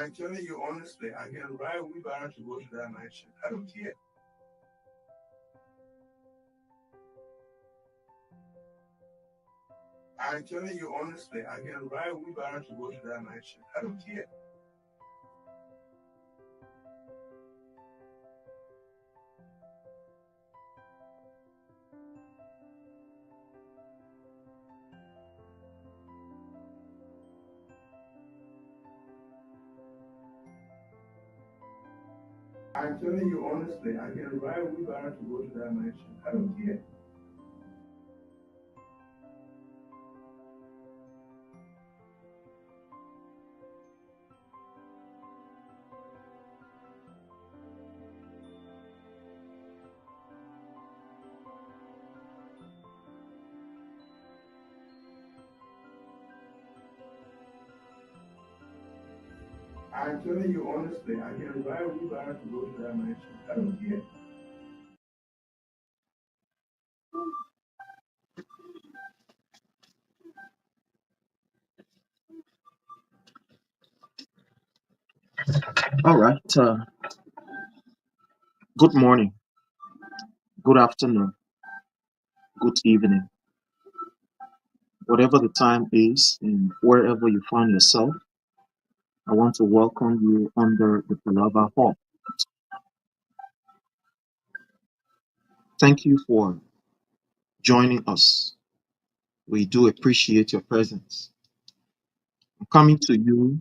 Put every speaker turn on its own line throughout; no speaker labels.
I'm telling you honestly, I can ride a wheelbarrow to go to that night shift. I don't care. I'm telling you honestly, I can ride a wheelbarrow to go to that night shift. I don't care. I'm telling you honestly, I can ride a wheelbarrow to go to that night shift. I don't care. I'm telling you honestly, I can ride a wheelbarrow to go to that night shift. I don't care. All right. Good morning, good afternoon, good evening, whatever the time is, and wherever you find yourself. I want to welcome you under the Palava Hall. Thank you for joining us. We do appreciate your presence. I'm coming to you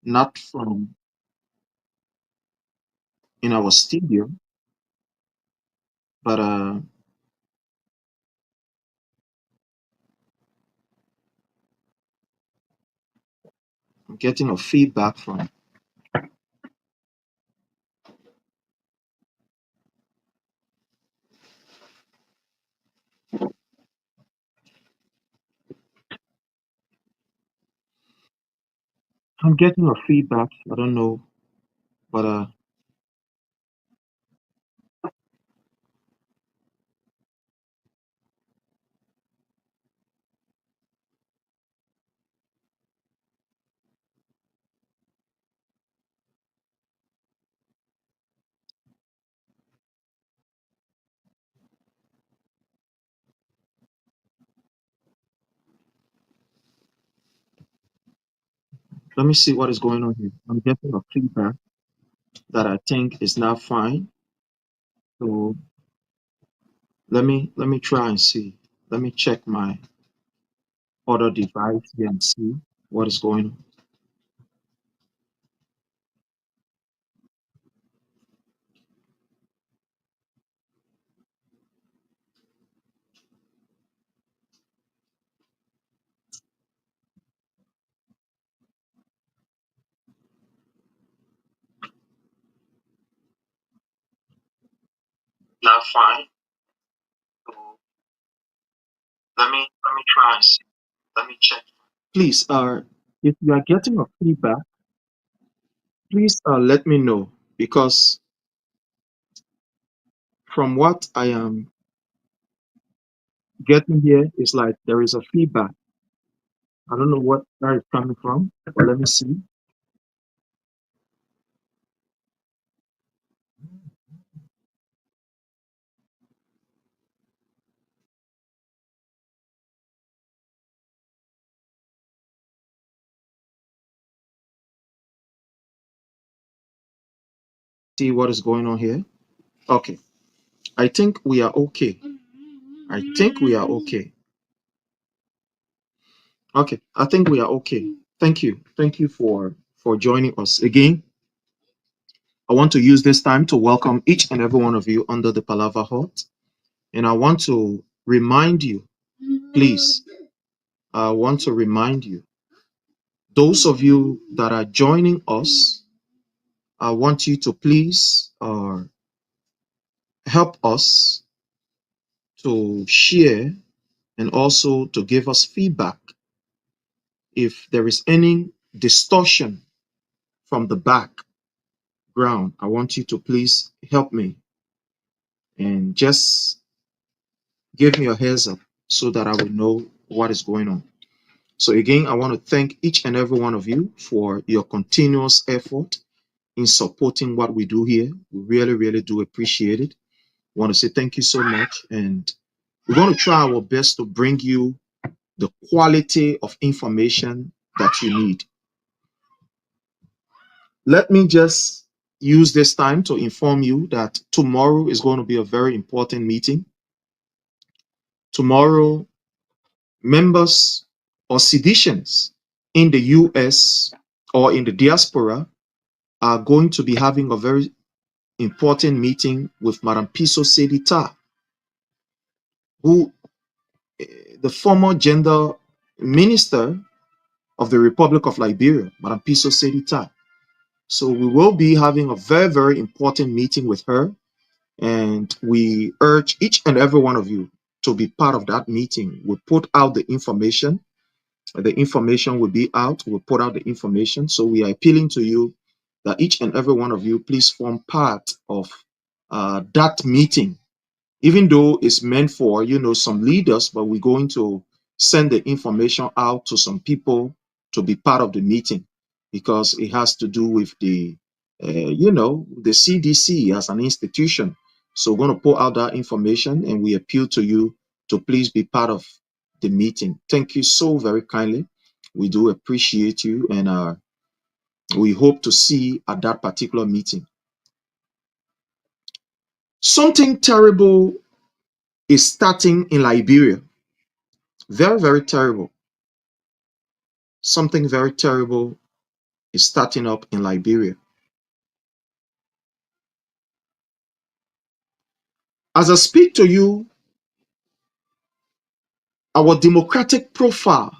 not from in our studio, but I'm getting a feedback from. I'm getting a feedback. I don't know, but let me see what is going on here. I'm getting a feedback that I think is not fine. So let me try and see. Let me check my other device here and see what is going on. Not fine. So let me try and see. Let me check. Please, if you are getting a feedback, please let me know because from what I am getting here is like there is a feedback. I don't know what that is coming from, but let me see what is going on here. Okay, I think we are okay. I think we are okay. Okay, I think we are okay. Thank you. Thank you for joining us again. I want to use this time to welcome each and every one of you under the Palava Hut. And I want to remind you, please, I want to remind you, those of you that are joining us, I want you to please help us to share and also to give us feedback if there is any distortion from the background. I want you to please help me and just give me a heads up so that I will know what is going on. So again, I want to thank each and every one of you for your continuous effort in supporting what we do here. We really, really do appreciate it. I want to say thank you so much. And we're going to try our best to bring you the quality of information that you need. Let me just use this time to inform you that tomorrow is going to be a very important meeting. Tomorrow, members or citizens in the US or in the diaspora are going to be having a very important meeting with Madam Piso Sedita, who the former gender minister of the Republic of Liberia, Madam Piso Sedita. So we will be having a very, very important meeting with her. And we urge each and every one of you to be part of that meeting. We'll put out the information. The information will be out. We'll put out the information. So we are appealing to you that each and every one of you please form part of that meeting, even though it's meant for, some leaders, but we're going to send the information out to some people to be part of the meeting because it has to do with the CDC as an institution. So we're going to put out that information and we appeal to you to please be part of the meeting. Thank you so very kindly. We do appreciate you, and we hope to see at that particular meeting. Something terrible is starting in Liberia. Very, very terrible. Something very terrible is starting up in Liberia. As I speak to you, our democratic profile,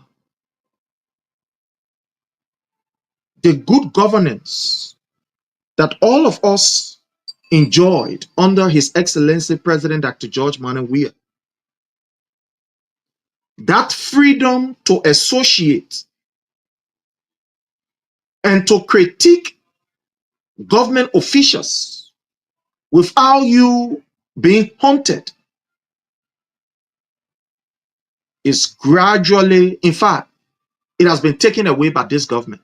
the good governance that all of us enjoyed under His Excellency President Dr. George Manuel Weah, that freedom to associate and to critique government officials without you being haunted is gradually, in fact, it has been taken away by this government.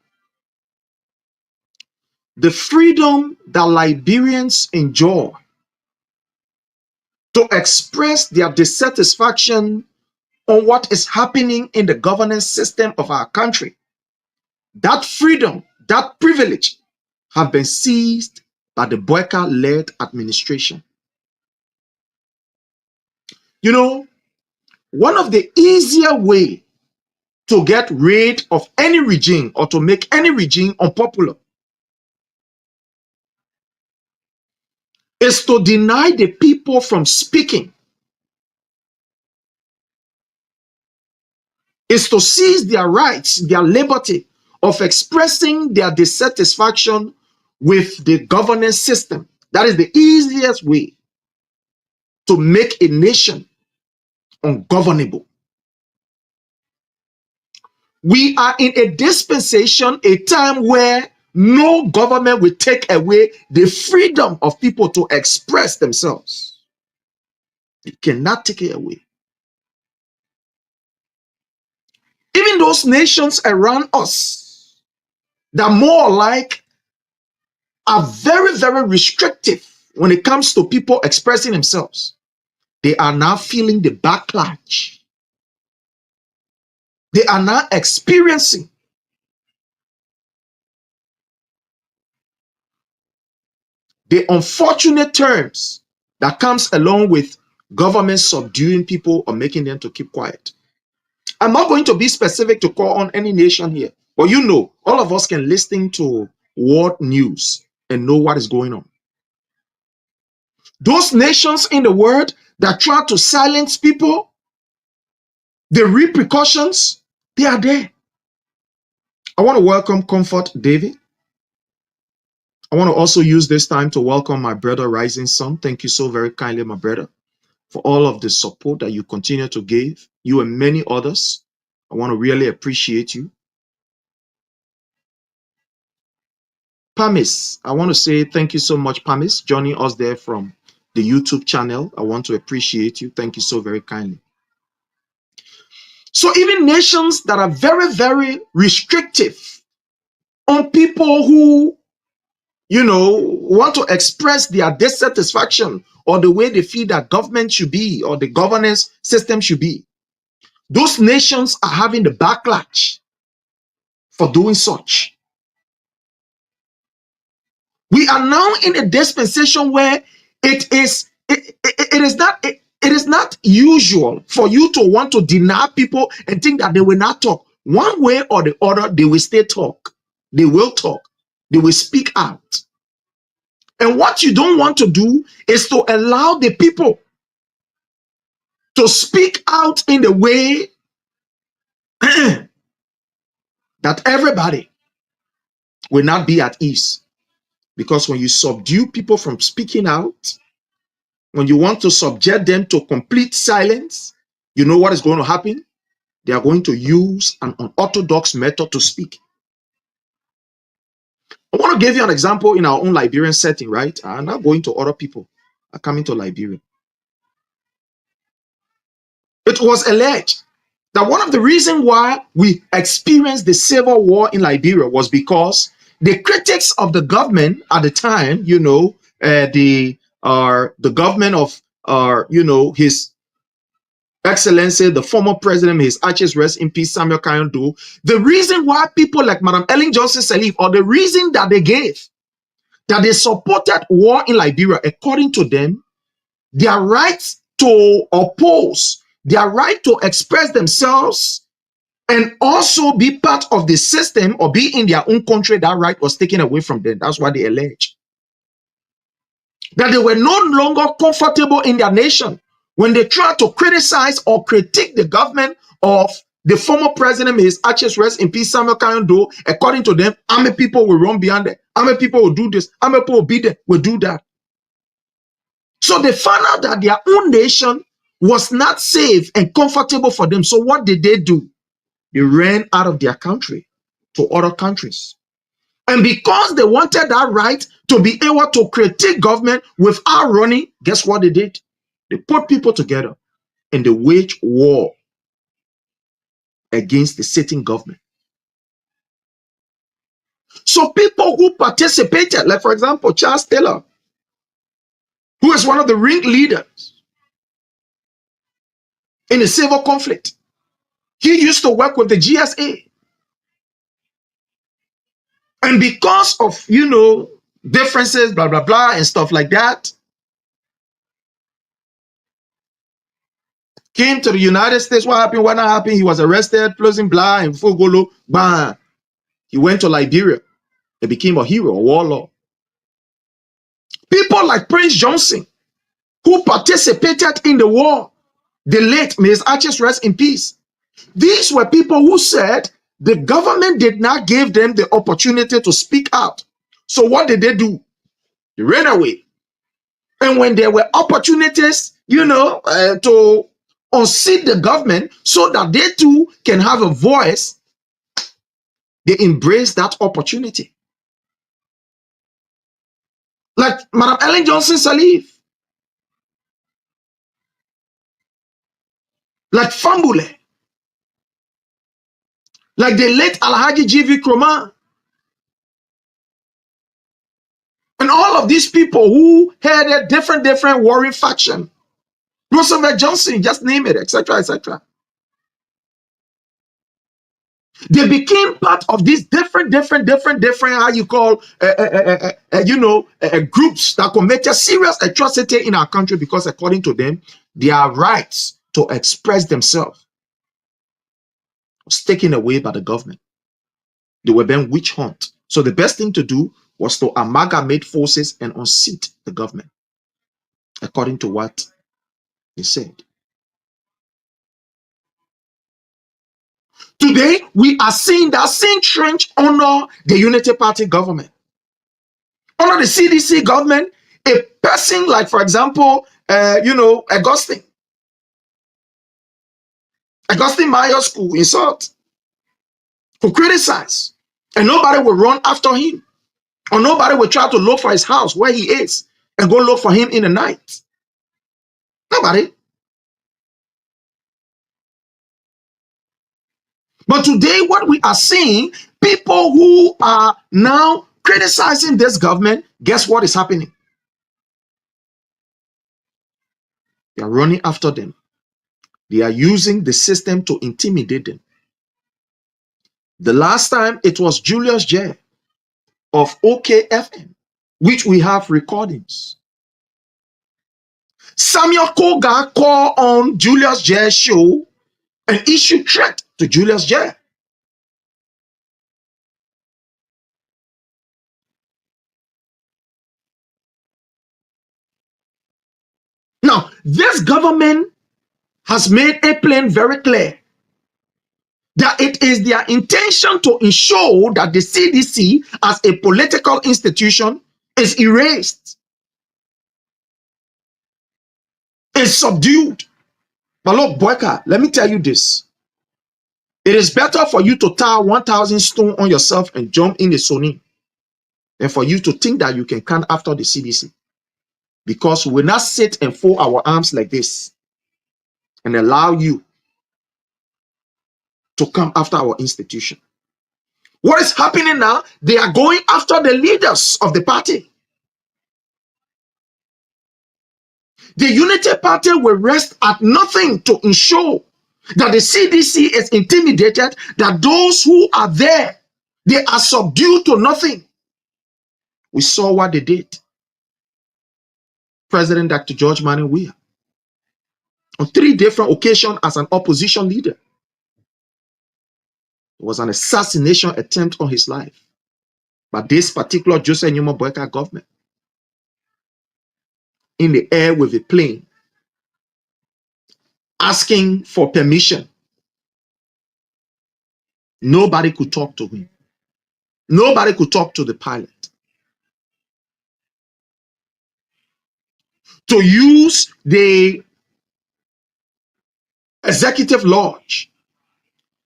The freedom that Liberians enjoy to express their dissatisfaction on what is happening in the governance system of our country, that freedom, that privilege have been seized by the Boyka-led administration. One of the easier way to get rid of any regime or to make any regime unpopular is to deny the people from speaking, is to seize their rights, their liberty of expressing their dissatisfaction with the governance system. That is the easiest way to make a nation ungovernable. We are in a dispensation, a time where no government will take away the freedom of people to express themselves. It cannot take it away. Even those nations around us that more like are very, very restrictive when it comes to people expressing themselves. They are now feeling the backlash. They are now experiencing the unfortunate terms that comes along with government subduing people or making them to keep quiet. I'm not going to be specific to call on any nation here, but all of us can listen to world news and know what is going on. Those nations in the world that try to silence people, the repercussions, they are there. I want to welcome Comfort David. I want to also use this time to welcome my brother Rising Sun. Thank you so very kindly, my brother, for all of the support that you continue to give, you and many others. I want to really appreciate you. Pamis, I want to say thank you so much, Pamis, joining us there from the YouTube channel. I want to appreciate you. Thank you so very kindly. So even nations that are very, very restrictive on people who, want to express their dissatisfaction or the way they feel that government should be or the governance system should be, those nations are having the backlash for doing such. We are now in a dispensation where it is not usual for you to want to deny people and think that they will not talk. One way or the other, they will still talk. They will talk. They will speak out. And what you don't want to do is to allow the people to speak out in the way that everybody will not be at ease. Because when you subdue people from speaking out, when you want to subject them to complete silence, you know what is going to happen? They are going to use an unorthodox method to speak. I want to give you an example in our own Liberian setting, right? I'm not going to other people are coming to Liberia. It was alleged that one of the reasons why we experienced the civil war in Liberia was because the critics of the government at the time, the government of His Excellency, the former president, his ashes rest in peace, Samuel Kayando. The reason why people like Madam Ellen Johnson Sirleaf, or the reason that they gave that they supported war in Liberia, according to them, their right to oppose, their right to express themselves and also be part of the system or be in their own country, that right was taken away from them. That's why they allege that they were no longer comfortable in their nation when they tried to criticize or critique the government of the former president, his ashes rest in peace, Samuel Kayando. According to them, how many people will run beyond that? How many people will do this? How many people will be there, will do that? So they found out that their own nation was not safe and comfortable for them. So what did they do? They ran out of their country to other countries. And because they wanted that right to be able to critique government without running, guess what they did? They put people together and they waged war against the sitting government. So people who participated, like for example, Charles Taylor, who is one of the ringleaders in the civil conflict, he used to work with the GSA. And because of, differences, blah, blah, blah, and stuff like that, came to the United States. What happened? What not happened? He was arrested, closing blah, and Fogolo, bang. He went to Liberia. He became a hero, a warlord. People like Prince Johnson, who participated in the war, the late, may his ashes rest in peace. These were people who said the government did not give them the opportunity to speak out. So what did they do? They ran away. And when there were opportunities, to unseat the government so that they too can have a voice, they embraced that opportunity. Like Madam Ellen Johnson Sirleaf, like Fambule, like the late Alhaji G.V. Kroma, and all of these people who had a different warring faction. Roosevelt Johnson, just name it, etc., etc. They became part of these different, how you call, groups that committed serious atrocity in our country because, according to them, their rights to express themselves was taken away by the government. They were being witch hunt. So the best thing to do was to amalgamate forces and unseat the government, according to what they said. Today, we are seeing that same trend under the Unity Party government. Under the CDC government, a person like, for example, Augustine Mayo School in Salt, who criticize, and nobody will run after him, or nobody will try to look for his house where he is and go look for him in the night. Nobody. But today, what we are seeing, people who are now criticizing this government, guess what is happening? They are running after them. They are using the system to intimidate them. The last time it was Julius J of OKFM, which we have recordings. Samuel Koga called on Julius J's show and issued threat to Julius J. Now, this government has made a plan very clear that it is their intention to ensure that the CDC as a political institution is erased, is subdued. But look, Boyka, let me tell you this. It is better for you to tie 1,000 stones on yourself and jump in the Sony than for you to think that you can come after the CDC. Because we will not sit and fold our arms like this and allow you to come after our institution. What is happening now? They are going after the leaders of the party. The Unity Party will rest at nothing to ensure that the CDC is intimidated, that those who are there, they are subdued to nothing. We saw what they did. President Dr. George Manning Weah, on 3 different occasions as an opposition leader, it was an assassination attempt on his life. But this particular Joseph Numa Boyka government, in the air with a plane, asking for permission. Nobody could talk to him. Nobody could talk to the pilot. To use the executive lodge,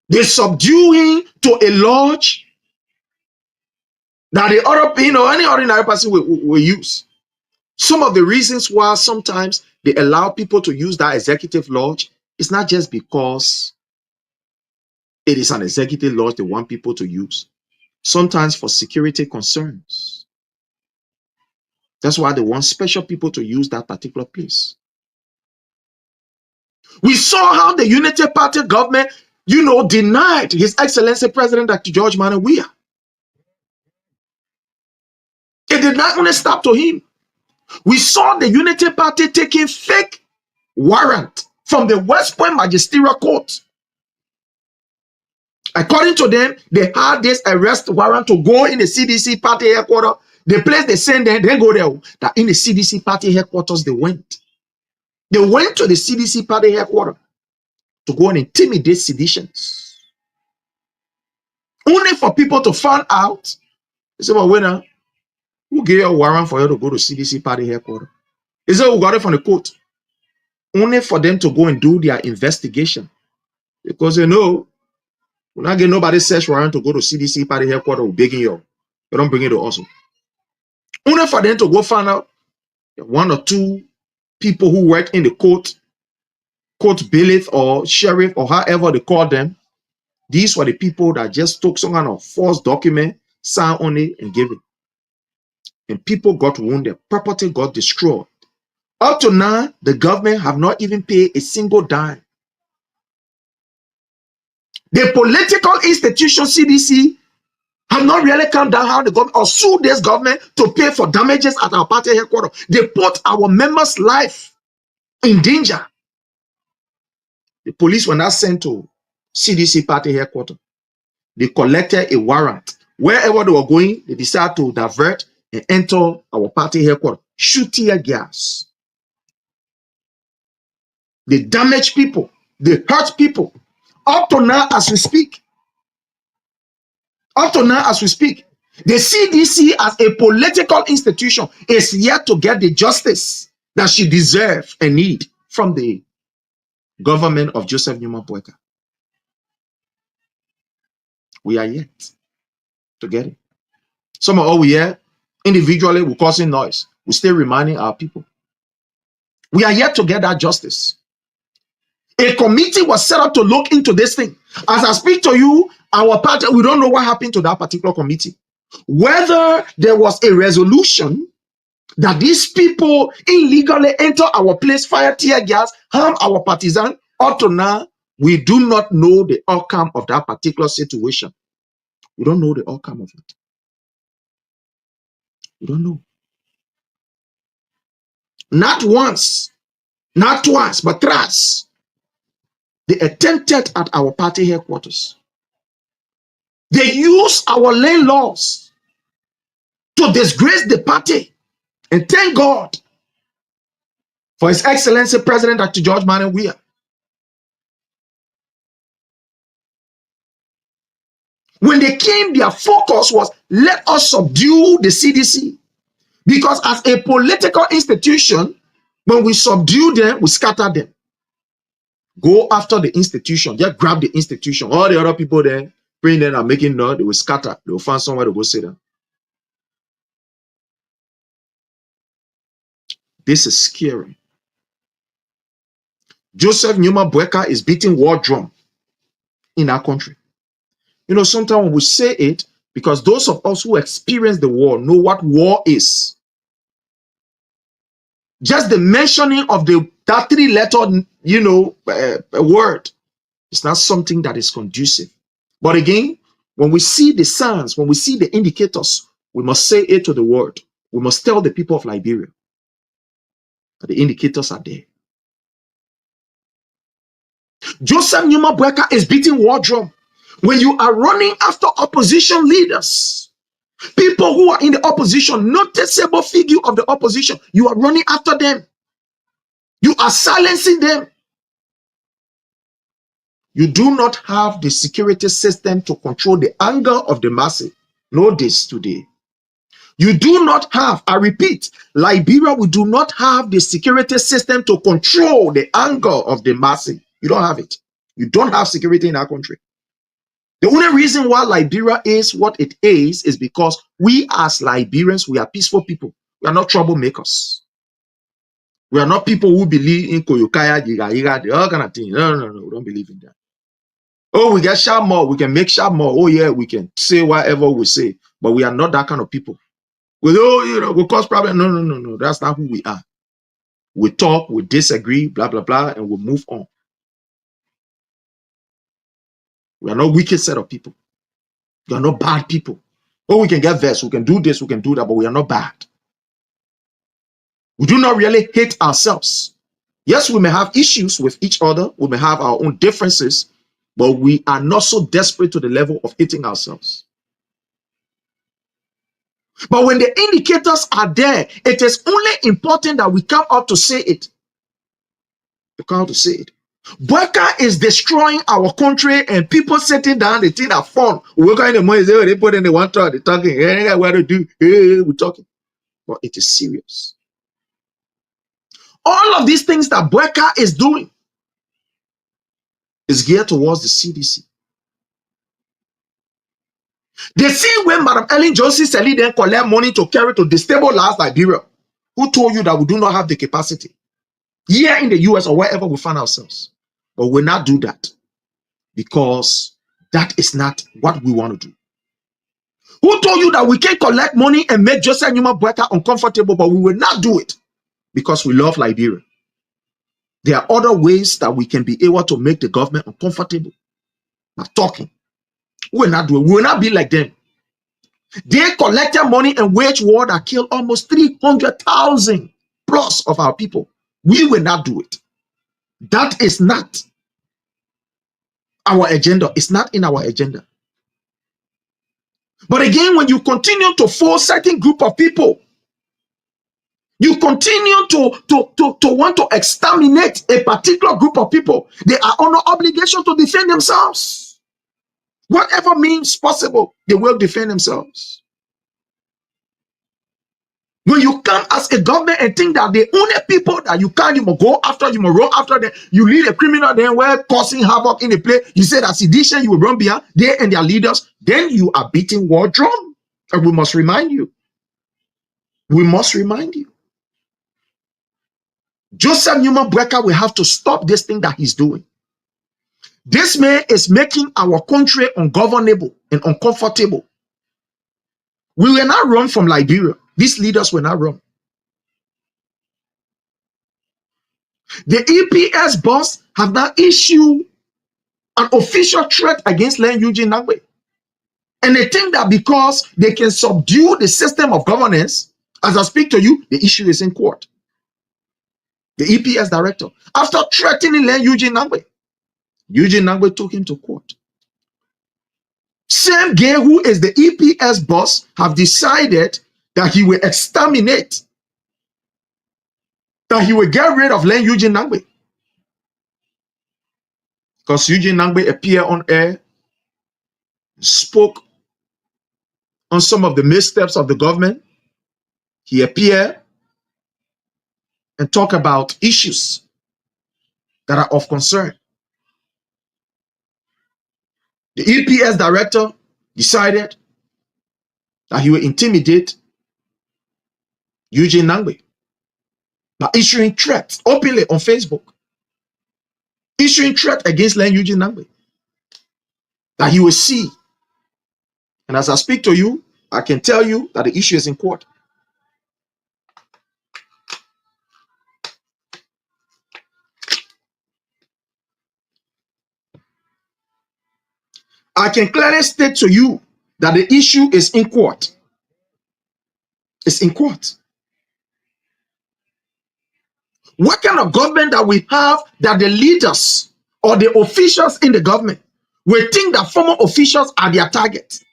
they subdue him to a lodge that the other, any ordinary person will use. Some of the reasons why sometimes they allow people to use that executive lodge is not just because it is an executive lodge they want people to use. Sometimes for security concerns. That's why they want special people to use that particular place. We saw how the Unity Party government, denied His Excellency President Dr. George Manning Weah. It did not only stop to him. We saw the Unity Party taking fake warrant from the West Point Magisterial Court. According to them, they had this arrest warrant to go in the CDC party headquarters. The place they send them, they go there. That in the CDC party headquarters, they went. They went to the CDC party headquarters to go and intimidate seditions. Only for people to find out. They say, well, wait now. Who gave you a warrant for you to go to CDC party headquarters? They say, who got it from the court? Only for them to go and do their investigation. Because we're not getting nobody search warrant to go to CDC party headquarters. We're begging you. You don't bring it to us. Only for them to go find out 1 or 2 people who work in the court bailiff or sheriff or however they call them. These were the people that just took some kind of false document, signed on it, and gave it. And people got wounded. Property got destroyed. Up to now, the government have not even paid a single dime. The political institution CDC have not really come down how the government or sued this government to pay for damages at our party headquarters. They put our members' life in danger. The police were not sent to CDC party headquarters. They collected a warrant. Wherever they were going, they decided to divert and enter our party headquarters. Shoot tear gas. They damage people. They hurt people. Up to now as we speak. Up to now as we speak. The CDC as a political institution is yet to get the justice that she deserves and need from the government of Joseph Numa Boyka. We are yet to get it. Some of all we hear individually we're causing noise. We're still reminding our people. We are yet to get that justice. A committee was set up to look into this thing. As I speak to you, our party, we don't know what happened to that particular committee. Whether there was a resolution that these people illegally enter our place, fire tear gas, harm our partisan, up to now, we do not know the outcome of that particular situation. We don't know the outcome of it. We don't know. Not once, not twice, but thrice. They attempted at our party headquarters. They used our land laws to disgrace the party. And thank God for His Excellency President Dr. George Manneh Weah. When they came, their focus was, let us subdue the CDC. Because as a political institution, when we subdue them, we scatter them. Go after the institution. Just grab the institution. All the other people there, praying there and making noise, they will scatter. They will find somewhere to go sit down. This is scary. Joseph Numa Bueka is beating war drum in our country. You know, sometimes when we say it, because those of us who experience the war know what war is. Just the mentioning of that three-letter, word is not something that is conducive. But again, when we see the signs, when we see the indicators, we must say it to the world. We must tell the people of Liberia that the indicators are there. Joseph Numa Bueka is beating war drum. When you are running after opposition leaders, people who are in the opposition, noticeable figure of the opposition, you are running after them. You are silencing them. You do not have the security system to control the anger of the masses. Know this today. You do not have, I repeat, Liberia, we do not have the security system to control the anger of the masses. You don't have it. You don't have security in our country. The only reason why Liberia is what it is because we as Liberians, we are peaceful people. We are not troublemakers. We are not people who believe in Koyokaya, Yiga, all kind of things. No, we don't believe in that. Oh, we get sharp more, we can make sharp more. Oh, yeah, we can say whatever we say, but we are not that kind of people. We cause problem. No. That's not who we are. We talk, we disagree, blah, blah, blah, and we move on. We are not wicked set of people. We are not bad people. Oh, we can get vexed, we can do this, we can do that, but we are not bad. We do not really hate ourselves. Yes, we may have issues with each other. We may have our own differences, but we are not so desperate to the level of hating ourselves. But when the indicators are there, it is only important that we come out to say it. To come out to say it. Bueka is destroying our country, and people sitting down, they think that fun. We're going to money, they put in the one talk, they're talking, hey, what to do? Hey, we're talking. But it is serious. All of these things that Bueka is doing is geared towards the CDC. They see when Madam Ellen Johnson Sirleaf then collect money to carry to destabilize Liberia. Who told you that we do not have the capacity? Here in the US or wherever we find ourselves. But we'll not do that because that is not what we want to do. Who told you that we can collect money and make Joseph Numa Bueka uncomfortable, but we will not do it because we love Liberia? There are other ways that we can be able to make the government uncomfortable. Not talking. We will not do it. We will not be like them. They collected money and waged war that killed almost 300,000 plus of our people. We will not do it. That is not our agenda. It's not in our agenda. But again, when you continue to force certain group of people, you continue to want to exterminate a particular group of people, they are under obligation to defend themselves. Whatever means possible, they will defend themselves. When you come as a government and think that the only people that you must go after, you must run after them, you lead a criminal then where causing havoc in the place, you say that sedition, you will run behind, they and their leaders, then you are beating war drum. And we must remind you. We must remind you. Joseph Newman Brecker will have to stop this thing that he's doing. This man is making our country ungovernable and uncomfortable. We will not run from Liberia. These leaders will not run. The EPS boss have now issued an official threat against Len Eugene Nagbe. And they think that because they can subdue the system of governance, as I speak to you, the issue is in court. The EPS director, after threatening Len Eugene Nagbe took him to court. Same guy who is the EPS boss have decided that he will exterminate, that he will get rid of Len Eugene Nagbe. Because Eugene Nagbe appeared on air, spoke on some of the missteps of the government. He appeared and talked about issues that are of concern. The EPS director decided that he will intimidate Eugene Nagbe by issuing threats openly on Facebook, issuing threats against Len Eugene Nagbe that he will see. And as I speak to you, I can tell you that the issue is in court. I can clearly state to you that the issue is in court. It's in court. What kind of government that we have that the leaders or the officials in the government will think that former officials are their target?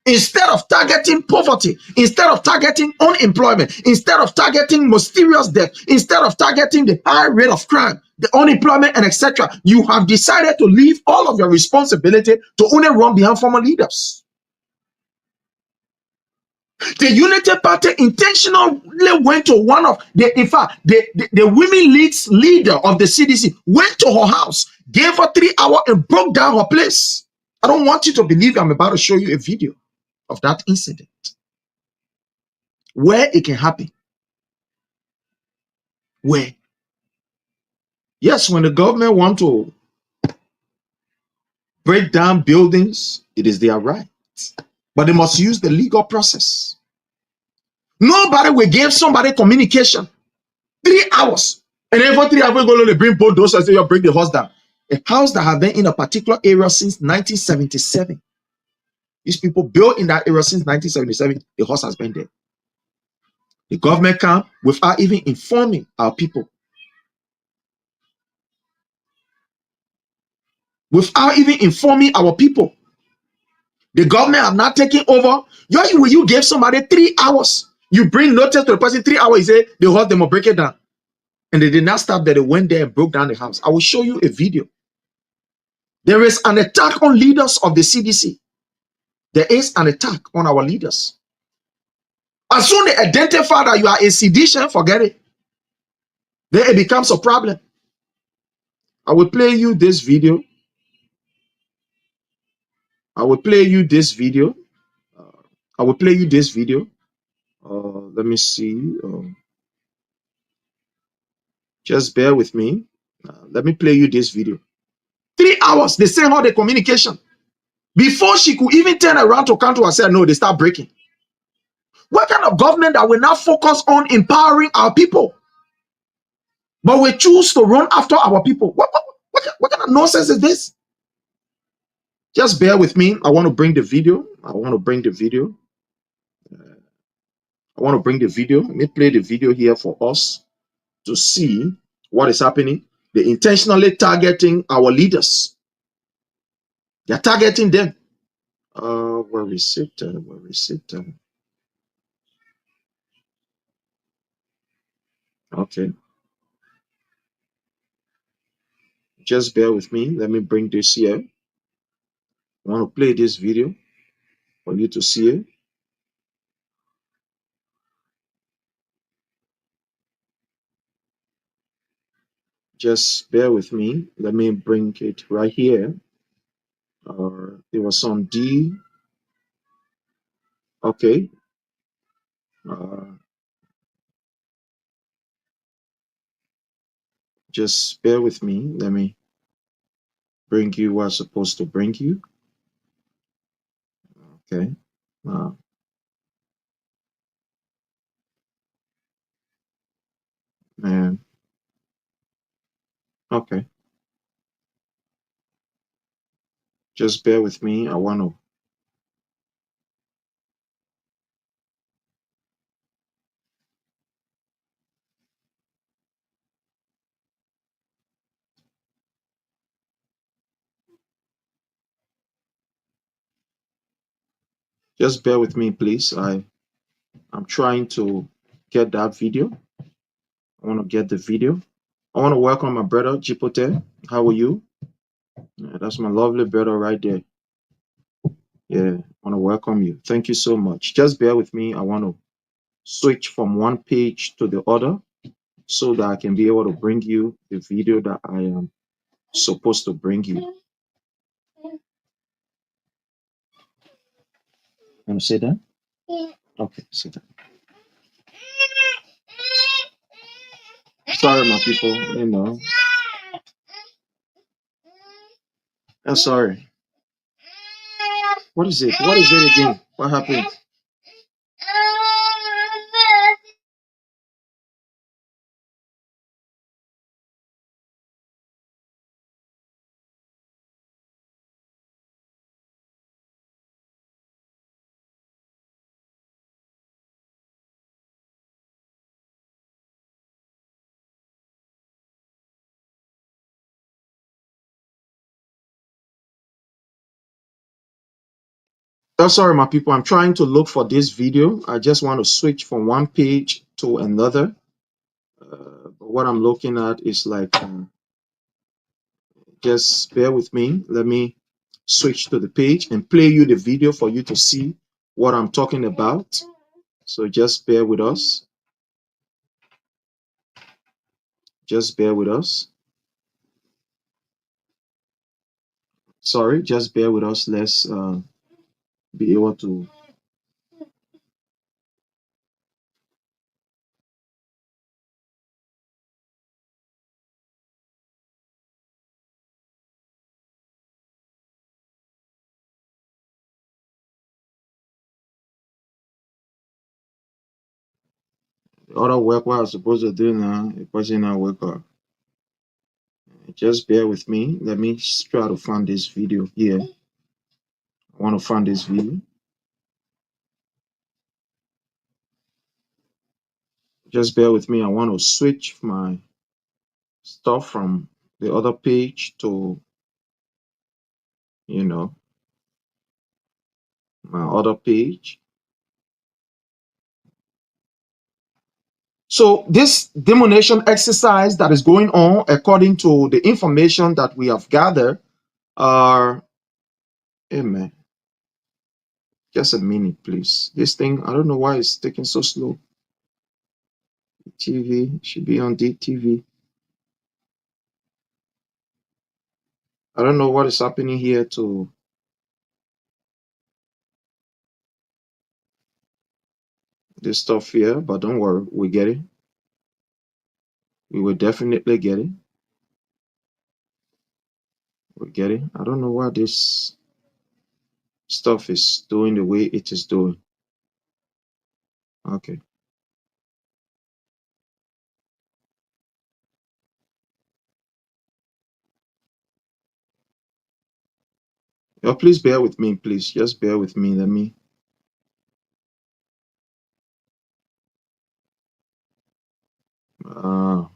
Instead of targeting poverty, instead of targeting unemployment, instead of targeting mysterious death, instead of targeting the high rate of crime, the unemployment, and etc., you have decided to leave all of your responsibility to only run behind former leaders. The Unity Party intentionally went to one of the, in fact, the women leader of the CDC went to her house, gave her 3 hours, and broke down her place. I don't want you to believe I'm about to show you a video of that incident where it can happen. Where, yes, when the government want to break down buildings, it is their right, but they must use the legal process. Nobody will give somebody communication 3 hours, and then for 3 hours go to bring bulldozers and say you break the house down. A house that have been in a particular area since 1977. These people built in that area since 1977. The house has been there. The government come without even informing our people, without even informing our people. The government have not taken over. You give somebody 3 hours. You bring notice to the person 3 hours. You say the house, they must break it down. And they did not stop there. They went there and broke down the house. I will show you a video. There is an attack on leaders of the CDC. There is an attack on our leaders. As soon as they identify that you are a sedition, forget it. Then it becomes a problem. I will play you this video. I will play you this video. I will play you this video. Let me see. Just bear with me. Let me play you this video. 3 hours, they send her the communication. Before she could even turn around to come to her, say no, they start breaking. What kind of government that will not focus on empowering our people, but we choose to run after our people? What kind of nonsense is this? Just bear with me. I want to bring the video. I want to bring the video. Let me play the video here for us to see what is happening. They're intentionally targeting our leaders. They're targeting them. Where is it? Where is it? Okay. Just bear with me. Let me bring this here. I want to play this video for you to see it. Just bear with me. Let me bring it right here. It was on D. Okay. Just bear with me. Let me bring you what I'm supposed to bring you. Okay. And okay. Just bear with me. I want to. Just bear with me, please. I'm trying to get that video. I want to get the video. I want to welcome my brother Jipote. How are you? Yeah, that's my lovely brother right there. Yeah, I want to welcome you. Thank you so much. Just bear with me. I want to switch from one page to the other so that I can be able to bring you the video that I am supposed to bring you. Want to say that? Okay, say that. Sorry, my people. I'm sorry. What is it? What is it again? What happened? Oh, sorry, my people. I'm trying to look for this video. I just want to switch from one page to another. But what I'm looking at is like, just bear with me. Let me switch to the page and play you the video for you to see what I'm talking about. So just bear with us. Just bear with us. Sorry, just bear with us. Let's be able to. The other work what I'm supposed to do now, a personal worker. Just bear with me. Let me try to find this video here. I want to find this video. Just bear with me. I want to switch my stuff from the other page to, my other page. So this demonstration exercise that is going on, according to the information that we have gathered, are, amen. Just a minute, please. This thing, I don't know why it's taking so slow. TV should be on DTV. I don't know what is happening here to this stuff here, but don't worry, we get it. We will definitely get it. We get it. I don't know why this stuff is doing the way it is doing. Okay. Oh, please bear with me, please. Just bear with me. Let me. Uh,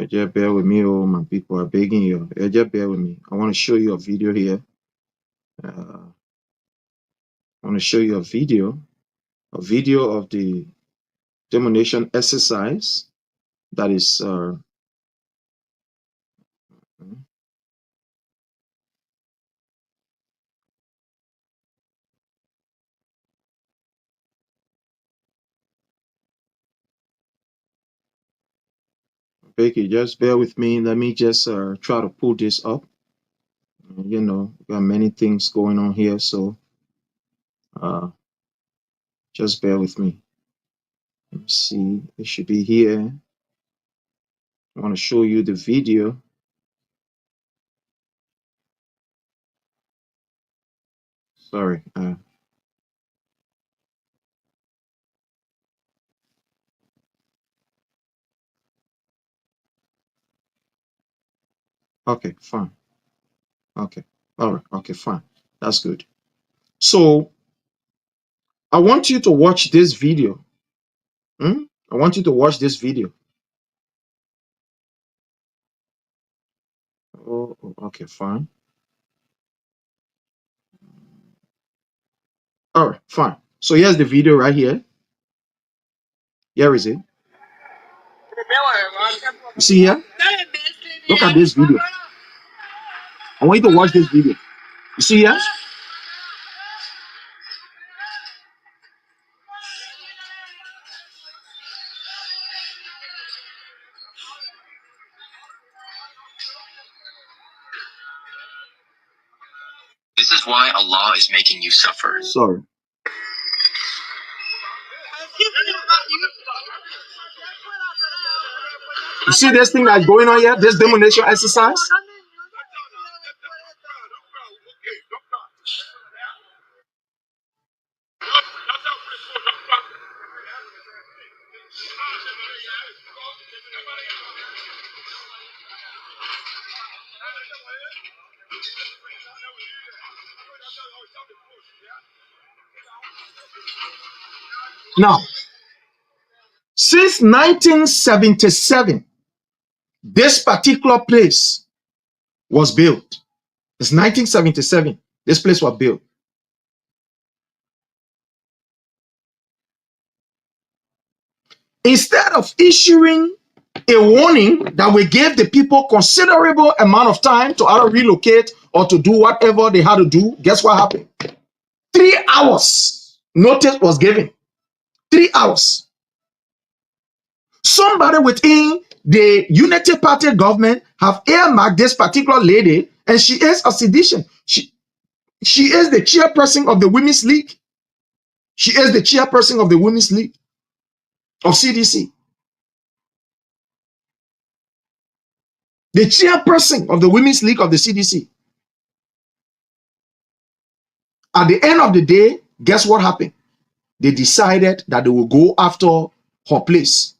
just bear with me, oh my people are begging you. Just bear with me. I want to show you a video here. I want to show you a video of the demonstration exercise that is. Becky, just bear with me. Let me just try to pull this up. We got many things going on here, so. Just bear with me. Let me see. It should be here. I want to show you the video. Sorry. Okay, fine. Okay. All right. Okay, fine. That's good. So I want you to watch this video. I want you to watch this video. Oh, okay, fine. All right, fine. So here's the video right here. Here is it. You see here? Look at this video. I want you to watch this video. You see here? This is why Allah is making you suffer. Sorry. You see this thing that's going on here? This demonstration exercise? Now, since 1977, this particular place was built. It's 1977. This place was built. Instead of issuing a warning that we gave the people considerable amount of time to either relocate or to do whatever they had to do, guess what happened? 3 hours notice was given. 3 hours. Somebody within the Unity Party government have earmarked this particular lady, and she is a sedition. She is the chairperson of the Women's League. She is the chairperson of the Women's League of CDC. The chairperson of the Women's League of the CDC. At the end of the day, guess what happened? They decided that they will go after her place,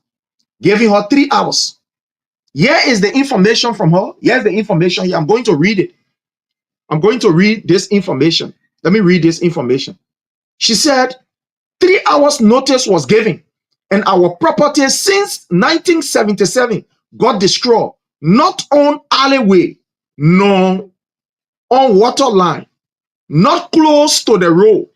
giving her 3 hours. Here is the information from her. Here's the information here. I'm going to read it. I'm going to read this information. Let me read this information. She said, 3 hours notice was given, and our property since 1977 got destroyed, not on alleyway, nor on water line, not close to the road.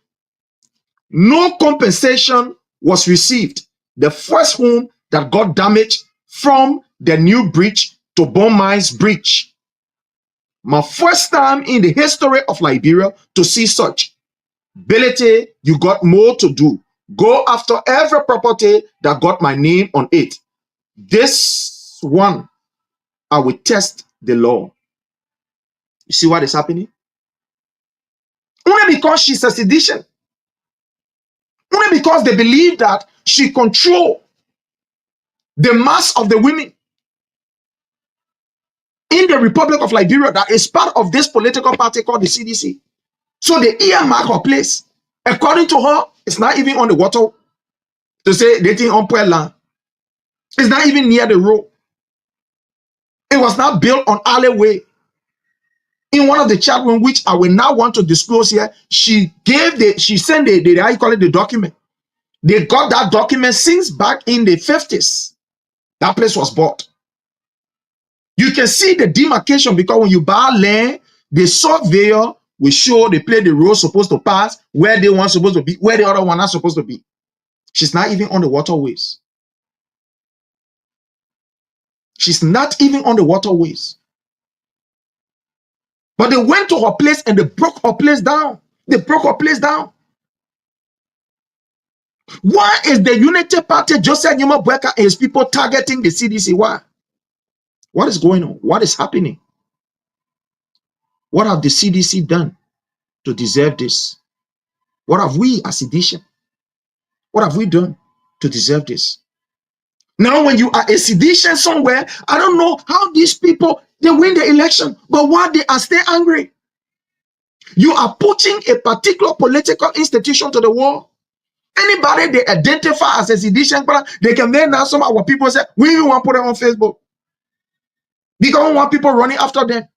No compensation was received. The first home that got damaged from the new bridge to Bonmines Bridge. My first time in the history of Liberia to see such. Ability, you got more to do. Go after every property that got my name on it. This one, I will test the law. You see what is happening? Only because she's a sedition. Only because they believe that she controls the mass of the women in the Republic of Liberia that is part of this political party called the CDC. So they earmark her place. According to her, it's not even on the water to say they think on land. It's not even near the road. It was not built on alleyway. In one of the chat room, which I will now want to disclose here, she sent the how you call it, the document. They got that document since back in the 50s. That place was bought. You can see the demarcation because when you buy land, the surveyor will show the place the road supposed to pass, where the one supposed to be, where the other one are supposed to be. She's not even on the waterways. She's not even on the waterways. But they went to her place and they broke her place down. They broke her place down. Why is the Unity Party, Joseph Nyuma Bweka and his people targeting the CDC? Why? What is going on? What is happening? What have the CDC done to deserve this? What have we as sedition? What have we done to deserve this? Now, when you are a sedition somewhere, I don't know how these people, they win the election, but why they are still angry? You are putting a particular political institution to the wall. Anybody they identify as a sedition, they can then now some of our people say, we even want to put it on Facebook. Because we want people running after them.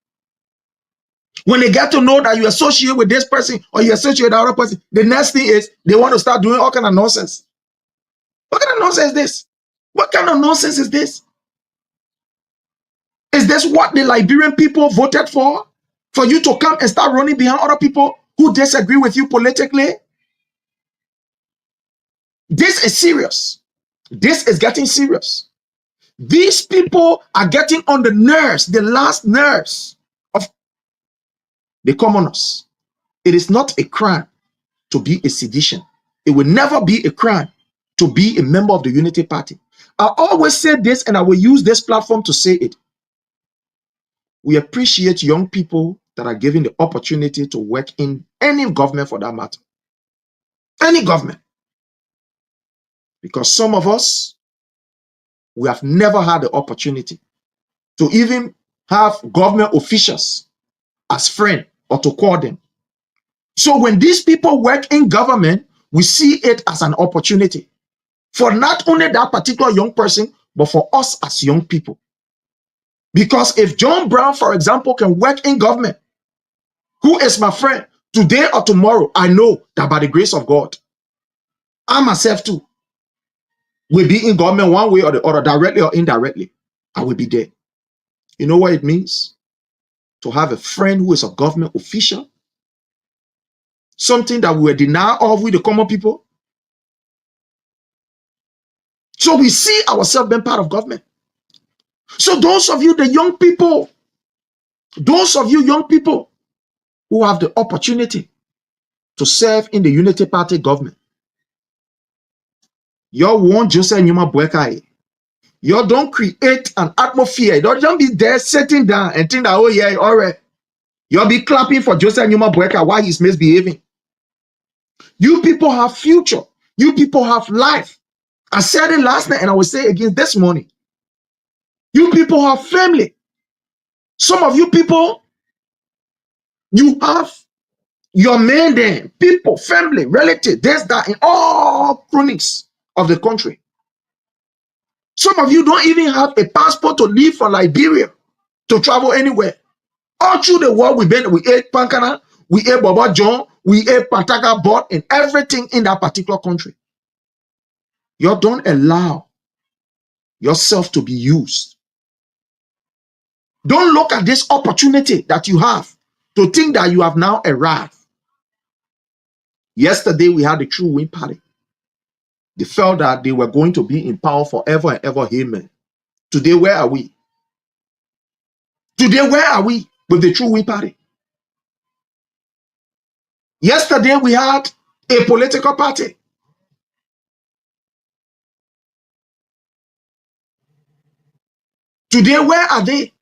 When they get to know that you associate with this person or you associate with the other person, the next thing is they want to start doing all kind of nonsense. What kind of nonsense is this? What kind of nonsense is this? Is this what the Liberian people voted for? For you to come and start running behind other people who disagree with you politically? This is serious. This is getting serious. These people are getting on the nerves, the last nerves of the commoners. It is not a crime to be a sedition. It will never be a crime to be a member of the Unity Party. I always say this, and I will use this platform to say it. We appreciate young people that are given the opportunity to work in any government for that matter. Any government. Because some of us, we have never had the opportunity to even have government officials as friends or to call them. So when these people work in government, we see it as an opportunity for not only that particular young person, but for us as young people. Because if John Brown, for example, can work in government, who is my friend, today or tomorrow, I know that by the grace of God, I myself too will be in government one way or the other, directly or indirectly. I will be there. You know what it means? To have a friend who is a government official, something that we were denied of with the common people. So we see ourselves being part of government. So those of you, the young people, those of you young people who have the opportunity to serve in the Unity Party government, you want Joseph Numa Bwekai. You don't create an atmosphere. You don't be there sitting down and think that, oh yeah, all right. You'll be clapping for Joseph Numa Bwekai while he's misbehaving. You people have future. You people have life. I said it last night and I will say it again this morning. You people have family. Some of you people, you have your men there, people, family, relatives, this, that, in all chronics of the country. Some of you don't even have a passport to leave for Liberia, to travel anywhere. All through the world, we ate Pankana, we ate Baba John, we ate Pantaka Bot, and everything in that particular country. You don't allow yourself to be used. Don't look at this opportunity that you have to think that you have now arrived. Yesterday, we had the True Win Party. They felt that they were going to be in power forever and ever. Amen. Today, where are we? Today, where are we with the True Win Party? Yesterday, we had a political party. Today, where are they?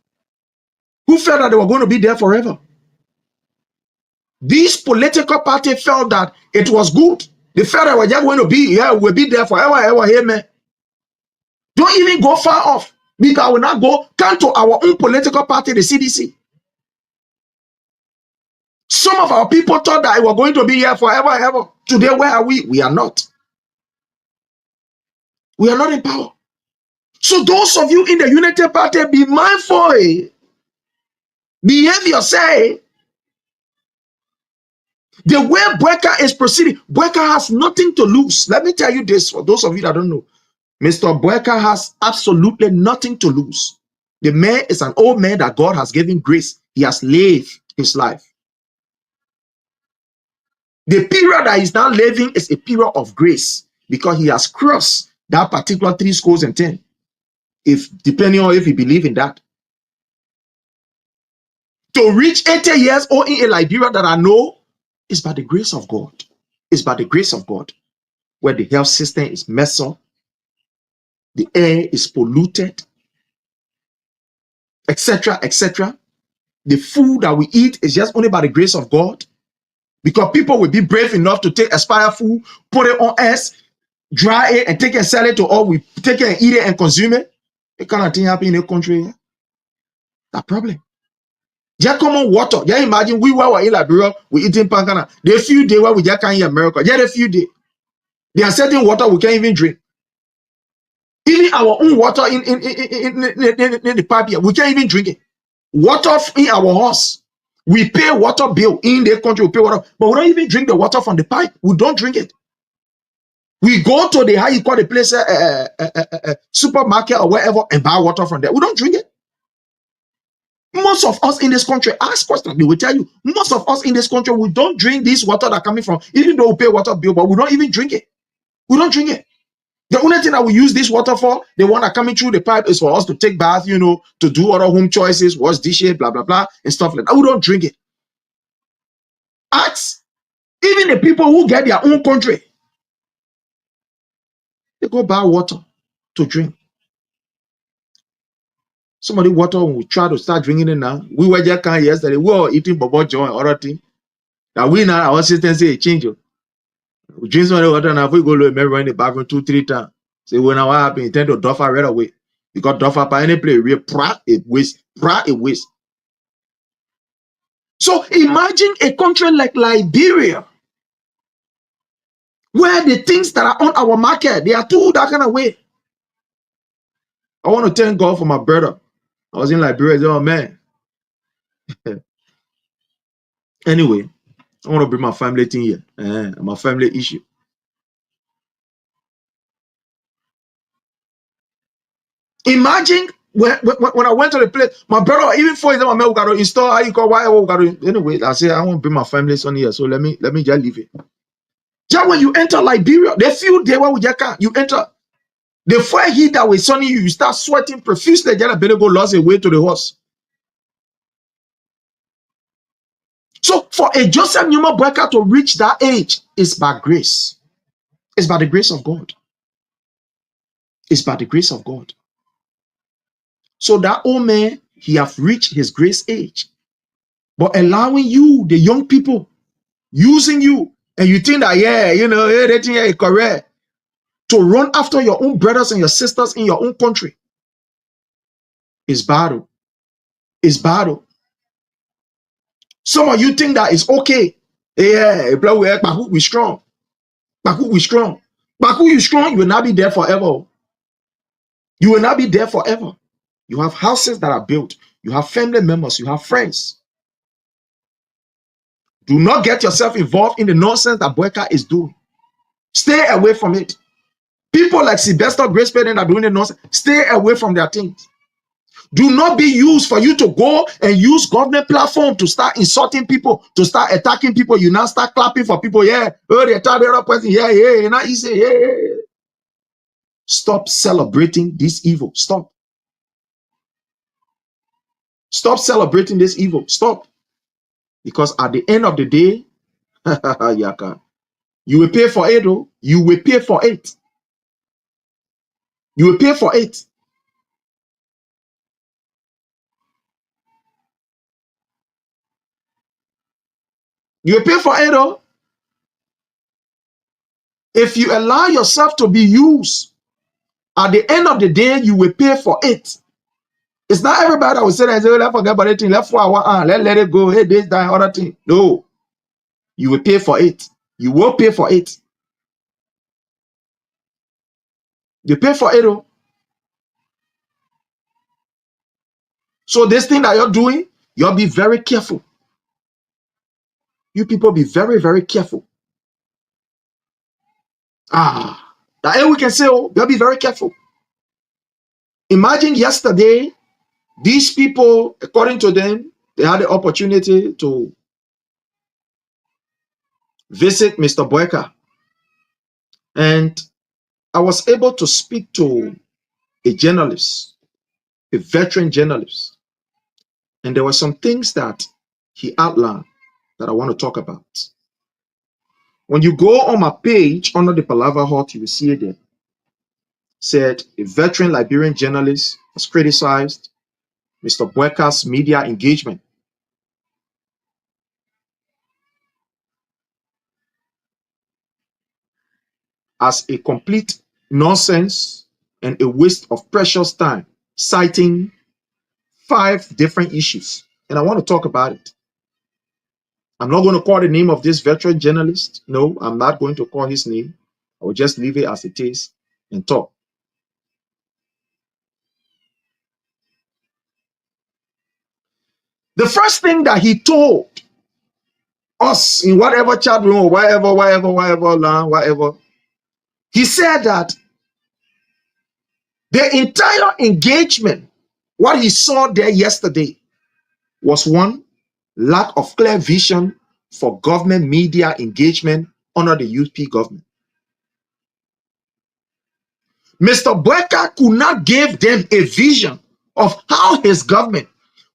Who felt that they were going to be there forever? These political parties felt that it was good. They felt that we're just going to be here, we'll be there forever, ever. Amen. Don't even go far off, because I will not go. Come to our own political party, the CDC. Some of our people thought that we were going to be here forever, ever. Today, where are we? We are not. We are not in power. So those of you in the Unity Party, be mindful. Behave yourself. The way Bweka is proceeding, Bweka has nothing to lose. Let me tell you this, for those of you that don't know. Mr. Bweka has absolutely nothing to lose. The man is an old man that God has given grace. He has lived his life. The period that he's now living is a period of grace, because he has crossed that particular 3 scores and 10. If depending on if you believe in that. To reach 80 years old in a Liberia that I know is by the grace of God. It's by the grace of God. Where the health system is messed up, the air is polluted, etc., etc. The food that we eat is just only by the grace of God. Because people will be brave enough to take expired food, put it on us, dry it and take it and sell it to all. We take it and eat it and consume it. It kind of thing happen in a country. Yeah? That problem. Just common water. Just imagine we were in Liberia, we eating pancana. There are few days where we just can't eat America. Just a few days. There are certain water we can't even drink. Even our own water in the pipe here, we can't even drink it. Water in our house. We pay water bill in the country, we pay water, but we don't even drink the water from the pipe. We don't drink it. We go to the how you call the place supermarket or wherever and buy water from there. We don't drink it. Most of us in this country, ask questions, they will tell you, most of us in this country, we don't drink this water that coming from, even though we pay water bill, but we don't even drink it. We don't drink it. The only thing that we use this water for, the one that coming through the pipe, is for us to take bath, you know, to do other home choices, wash dishes, blah, blah, blah, and stuff like that. We don't drink it. Ask even the people who get their own country, they go buy water to drink. Some of the water, when we try to start drinking it now, we were just kind yesterday, we were eating bobo joy and other things. That we now, our system say, change it. We drink some of the water now, if we go to remember in the bathroom 2-3 times. Say, when what happened, you tend to duffer right away. Because duffer by any place, we prat it waste, prat it waste. So imagine a country like Liberia, where the things that are on our market, they are too that kind of way. I want to thank God for my brother. I was in Liberia, oh man. Anyway, I want to bring my family thing here. My family issue. Imagine when I went to the place, my brother, even for example, we got to install how you call whatever we got to. Anyway, I said I want to bring my family son here, so let me just leave it. Just when you enter Liberia, the few days where we just can't, you enter. The fire heat that was sunny you, you start sweating profusely. Just better go lost a way to the horse. So for a Joseph Newman Breaker to reach that age is by grace. It's by the grace of God. It's by the grace of God. So that old man, he have reached his grace age. But allowing you, the young people, using you, and you think that, yeah, you know, everything is correct, to run after your own brothers and your sisters in your own country is battle. It's battle. Some of you think that it's okay. Yeah, we strong. Baku, we strong. Baku, you strong, you will not be there forever. You will not be there forever. You have houses that are built. You have family members. You have friends. Do not get yourself involved in the nonsense that Boyka is doing. Stay away from it. People like Sylvester Grace Payne are doing the nonsense. Stay away from their things. Do not be used for you to go and use government platform to start insulting people, to start attacking people. You now start clapping for people. Yeah, oh, they attack the other person. Yeah, yeah, and now you say, yeah. Stop celebrating this evil. Stop. Stop celebrating this evil. Stop. Because at the end of the day, you will pay for it, though. You will pay for it. You will pay for it. You will pay for it, though. If you allow yourself to be used, at the end of the day, you will pay for it. It's not everybody that will say that, let's forget about it, let's let it go, hey, this, that, other thing. No. You will pay for it. You will pay for it. You pay for it, though. So this thing that you're doing, you'll be very careful. You people be very, very careful. That we can say, oh, you'll be very careful. Imagine yesterday, these people, according to them, they had the opportunity to visit Mr. Boyka. And I was able to speak to a journalist, a veteran journalist. And there were some things that he outlined that I want to talk about. When you go on my page under the Palaver Hut, you will see it there. Said a veteran Liberian journalist has criticized Mr. Boyka's media engagement. as a complete nonsense and a waste of precious time, citing 5 different issues. And I want to talk about it. I'm not going to call the name of this veteran journalist. No, I'm not going to call his name. I will just leave it as it is and talk. The first thing that he told us in whatever chat room or whatever, he said that the entire engagement, what he saw there yesterday, was one, lack of clear vision for government media engagement under the UP government. Mr. Boyka could not give them a vision of how his government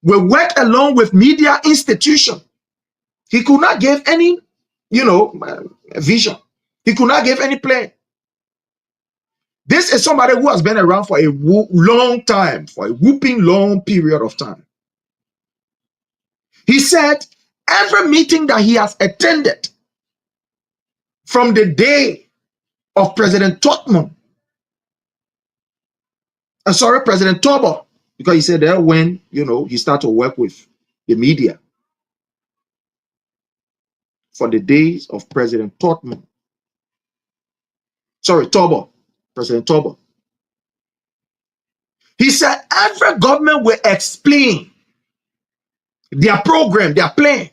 will work along with media institution. He could not give any, vision. He could not give any plan. This is somebody who has been around for a long time, for a whooping long period of time. He said every meeting that he has attended from the day of President Totman, President Tobo, because he said that when, he started to work with the media for the days of President Totman. Tobo, President Tobo. He said every government will explain their program, their plan,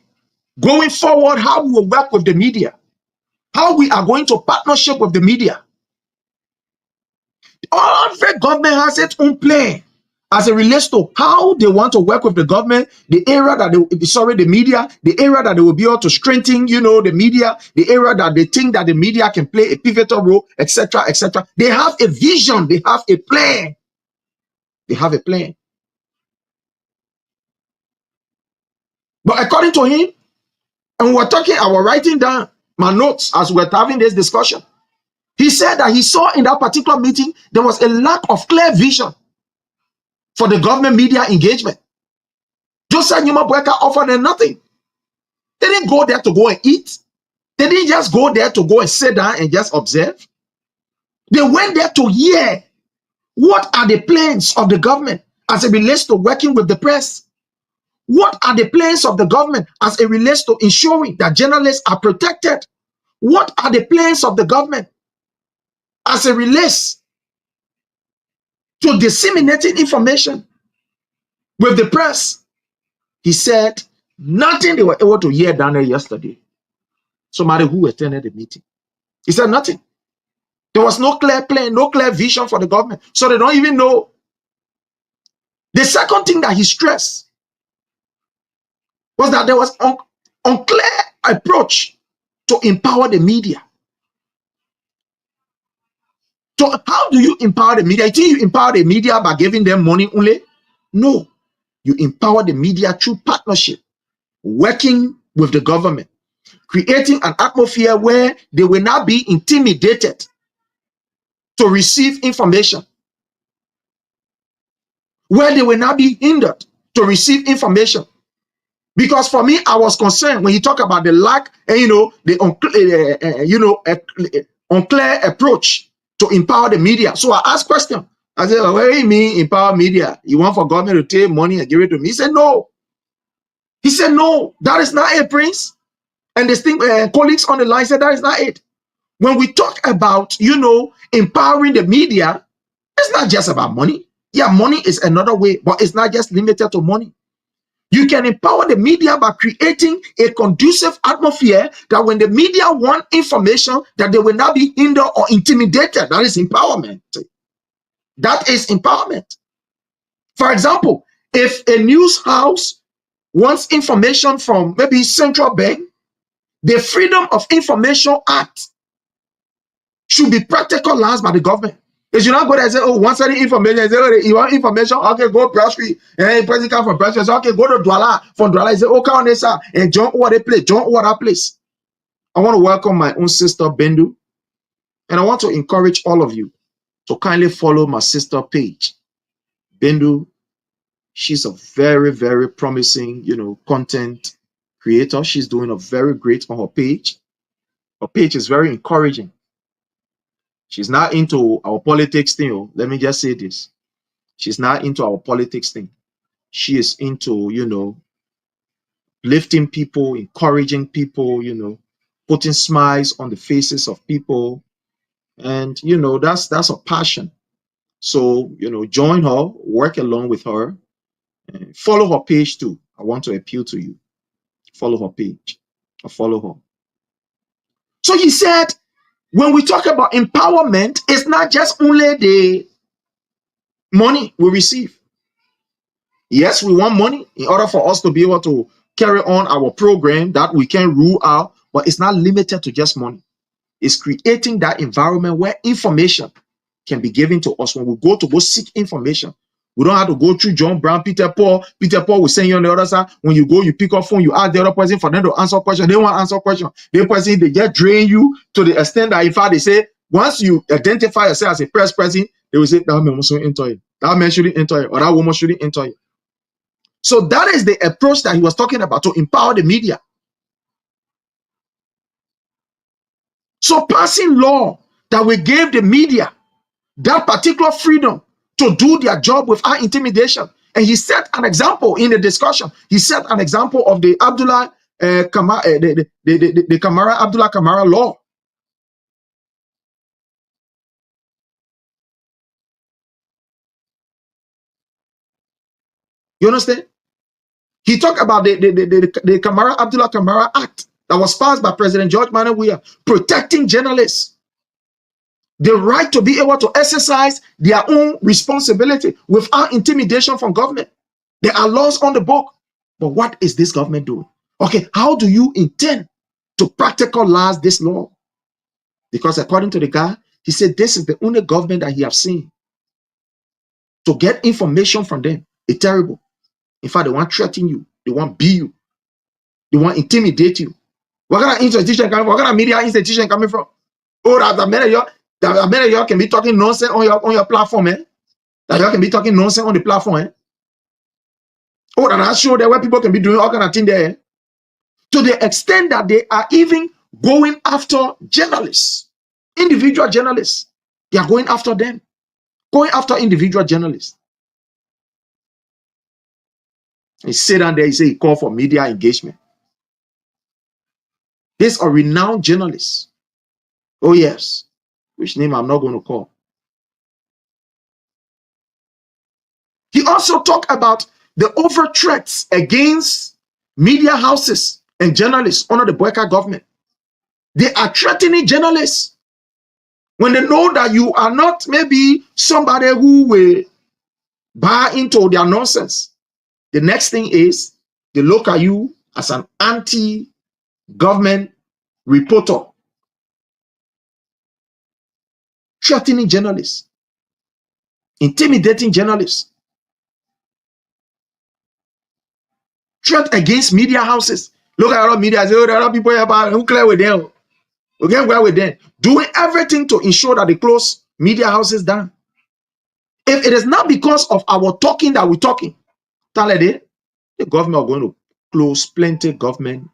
going forward, how we will work with the media, how we are going to partnership with the media. Every government has its own plan as it relates to how they want to work with the government, the area that the media, the area that they will be able to strengthen, the media, the area that they think that the media can play a pivotal role, etc., etc. They have a vision, they have a plan. They have a plan. But according to him, and we're talking, I was writing down my notes as we're having this discussion. He said that he saw in that particular meeting, there was a lack of clear vision for the government media engagement. Joseph Numa Boyka offered them nothing. They didn't go there to go and eat. They didn't just go there to go and sit down and just observe. They went there to hear what are the plans of the government as it relates to working with the press. What are the plans of the government as it relates to ensuring that journalists are protected? What are the plans of the government as it relates to disseminating information with the press? He said nothing they were able to hear down there yesterday. Somebody who attended the meeting. He said nothing. There was no clear plan, no clear vision for the government. So they don't even know. The second thing that he stressed was that there was an unclear approach to empower the media. So how do you empower the media? You think you empower the media by giving them money only? No. You empower the media through partnership, working with the government, creating an atmosphere where they will not be intimidated to receive information, where they will not be hindered to receive information. Because for me, I was concerned when you talk about the lack and the unclear approach to empower the media. So I asked question. I said, what do you mean empower media? You want for government to take money and give it to me? He said, no. He said, no, that is not it, Prince. And the colleagues on the line said, that is not it. When we talk about, empowering the media, it's not just about money. Yeah, money is another way, but it's not just limited to money. You can empower the media by creating a conducive atmosphere that when the media want information, that they will not be hindered or intimidated. That is empowerment. That is empowerment. For example, if a news house wants information from maybe central bank, the Freedom of Information Act should be practicalized by the government. If you not go there and say, oh, want any information, say, oh, you want information, okay, go press free. And president from press free, okay, go to Douala. From Douala, say, okay, on this, and John over the place, John over that place. I want to welcome my own sister, Bendu. And I want to encourage all of you to kindly follow my sister page. Bendu, she's a very, very promising, content creator. She's doing a very great on her page. Her page is very encouraging. She's not into our politics thing. Oh. Let me just say this. She's not into our politics thing. She is into, lifting people, encouraging people, putting smiles on the faces of people. And, that's a passion. So, join her, work along with her, and follow her page too. I want to appeal to you. Follow her page or follow her. So he said, when we talk about empowerment, it's not just only the money we receive. Yes, we want money in order for us to be able to carry on our program that we can rule out, but it's not limited to just money. It's creating that environment where information can be given to us when we go seek information. We don't have to go through John Brown, Peter Paul. Peter Paul will send you on the other side. When you go, you pick up phone, you ask the other person for them to answer question. They want to answer question. They just drain you to the extent that in fact they say, once you identify yourself as a press person, they will say, that man must enter it. That man shouldn't enter it, or that woman shouldn't enter it. So that is the approach that he was talking about, to empower the media. So passing law that we gave the media that particular freedom to do their job without intimidation. And he set an example in the discussion. He set an example of the Abdullah the Kamara Abdullah Kamara law. You understand? He talked about the Kamara Abdullah Kamara Act that was passed by President George Manuel Weah, protecting journalists, the right to be able to exercise their own responsibility without intimidation from government. There are laws on the book, but what is this government doing? Okay, how do you intend to practicalize this law? Because according to the guy, he said this is the only government that he has seen to get information from them. It's terrible. In fact, they want to threaten you. They want to beat you. They want to intimidate you. What kind of institution coming from? What kind of media institution coming from? Oh, that y'all can be talking nonsense on your platform, eh? That y'all can be talking nonsense on the platform, eh? Oh, that I show that where people can be doing all kind of things there, eh? To the extent that they are even going after journalists, individual journalists. They are going after them, going after individual journalists. He sit down there, he say he called for media engagement. These are renowned journalists. Oh yes, which name I'm not going to call. He also talked about the overt threats against media houses and journalists under the Boyka government. They are threatening journalists when they know that you are not maybe somebody who will buy into their nonsense. The next thing is they look at you as an anti-government reporter, threatening journalists, intimidating journalists, threat against media houses. Look at other media, say, oh, there are other people here, but who clear with them? We get well with them. Doing everything to ensure that they close media houses down. If it is not because of our talking that we're talking, the government are going to close plenty government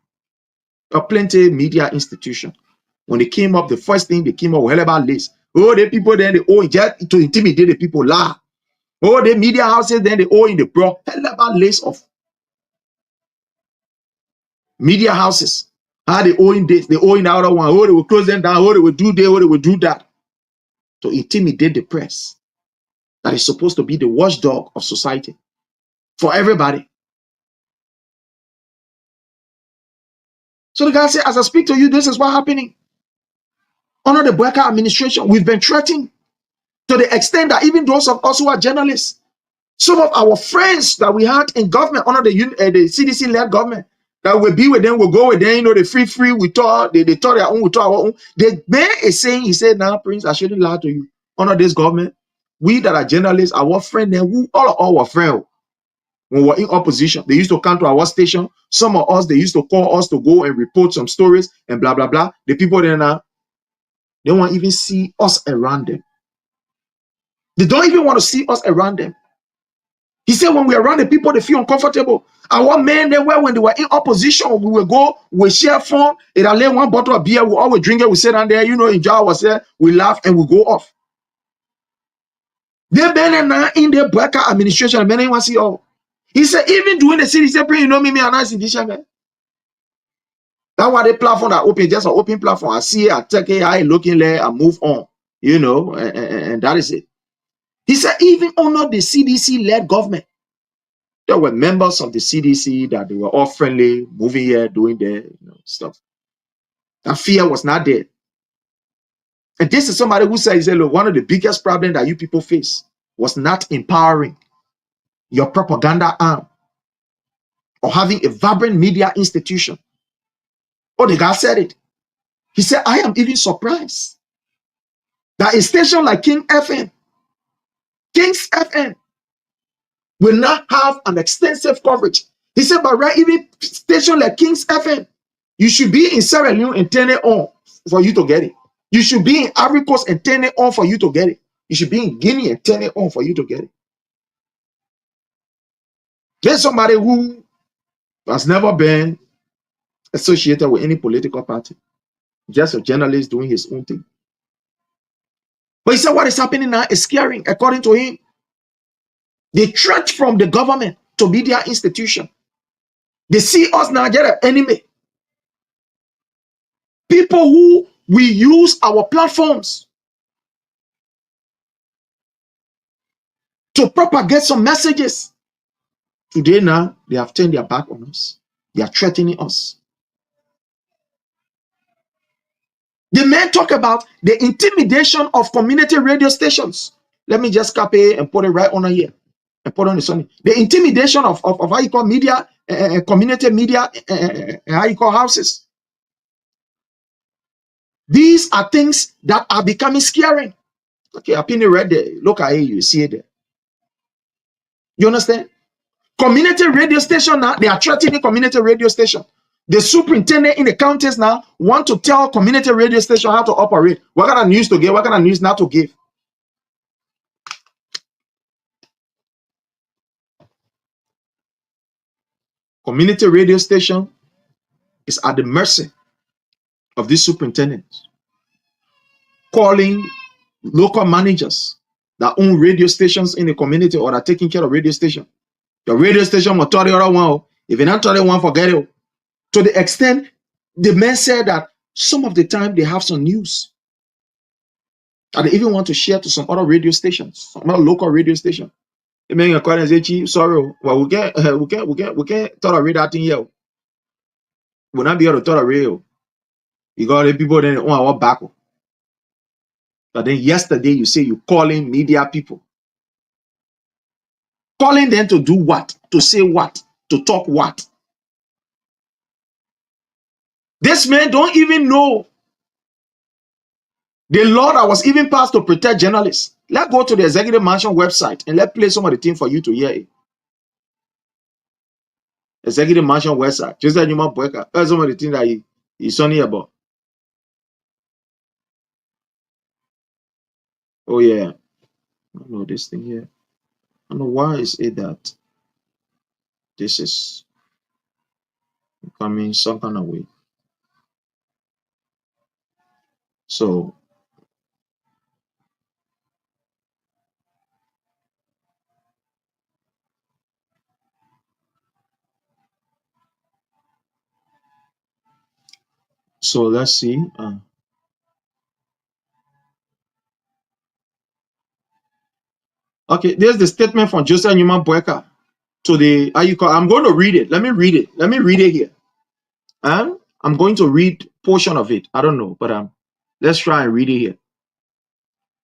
or plenty media institution. When they came up, the first thing they came up with hell about list. Oh, the people then they owe just to intimidate the people. La. Oh, the media houses then they owe in the bro hell about list of media houses. How they owe in this, they owe in the other one. Oh, they will close them down. Oh, they will do this. Oh, they will do that to intimidate the press that is supposed to be the watchdog of society for everybody. So the guy said, as I speak to you, this is what's happening. Under the Boyka administration, we've been threatened to the extent that even those of us who are journalists, some of our friends that we had in government, under the CDC-led government, that will be with them, will go with them, they free, we talk, they talk their own, we talk our own. The man is saying, he said, now, Prince, I shouldn't lie to you. Under this government, we that are journalists, our friends, who all our friends, when we were in opposition, they used to come to our station. Some of us, they used to call us to go and report some stories and blah, blah, blah. The people there now, they won't even see us around them. They don't even want to see us around them. He said, when we are around the people, they feel uncomfortable. Our men, they were when they were in opposition, we will go, we share phone, it'll lay one bottle of beer, we always drink it, we sit down there, you know, enjoy ourselves, we laugh and we go off. They been now in the Bweka administration, and many want to see all. He said, even doing the city, he said, you know me, and I see this man. That's why the platform that open, just an open platform. I see it, I take it, I looking there, I move on, you know, and that is it. He said, even under the CDC-led government, there were members of the CDC that they were all friendly, moving here, doing their stuff. That fear was not there. And this is somebody who says, look, one of the biggest problems that you people face was not empowering your propaganda arm or having a vibrant media institution. Oh, the guy said it. He said, I am even surprised that a station like King's FM, will not have an extensive coverage. He said, but right, even station like King's FM, you should be in Sierra Leone and turn it on for you to get it. You should be in Ivory Coast and turn it on for you to get it. You should be in Guinea and turn it on for you to get it. There's somebody who has never been associated with any political party, just a journalist doing his own thing. But he said what is happening now is scary. According to him, the threat from the government to media institution. They see us now get an enemy. People who we use our platforms to propagate some messages. Today now, they have turned their back on us. They are threatening us. The men talk about the intimidation of community radio stations. Let me just copy and put it right on here and put on the Sunday. The intimidation of how you call media, community media, how you call houses. These are things that are becoming scary. Okay, I pin it right there. Look at it, you see it there. You understand? Community radio station now, they are threatening community radio station. The superintendent in the counties now want to tell community radio station how to operate. What kind of news to give? What kind of news not to give? Community radio station is at the mercy of these superintendents, calling local managers that own radio stations in the community or are taking care of radio station. The radio station will tell the other one. If you're not telling one, forget it. To the extent the men said that some of the time they have some news and they even want to share to some other radio stations, some other local radio station. They make a call and say, "Chief, sorry, well we can't tolerate that thing here. We'll not be able to tolerate. You got the people then want our back." But then yesterday you say you calling media people, calling them to do what, to say what, to talk what. This man don't even know the law that was even passed to protect journalists. Let's go to the Executive Mansion website and let's play some of the things for you to hear it. Executive Mansion website. Just like Newman Boyka. That's some of the things that he's only about. Oh yeah. I don't know this thing here. I don't know why is it that this is coming some kind of way. So let's see. Okay, there's the statement from Joseph Newman Boyka to the I'm going to read it. Let me read it. Let me read it here. I'm going to read portion of it. I don't know, but let's try and read it here.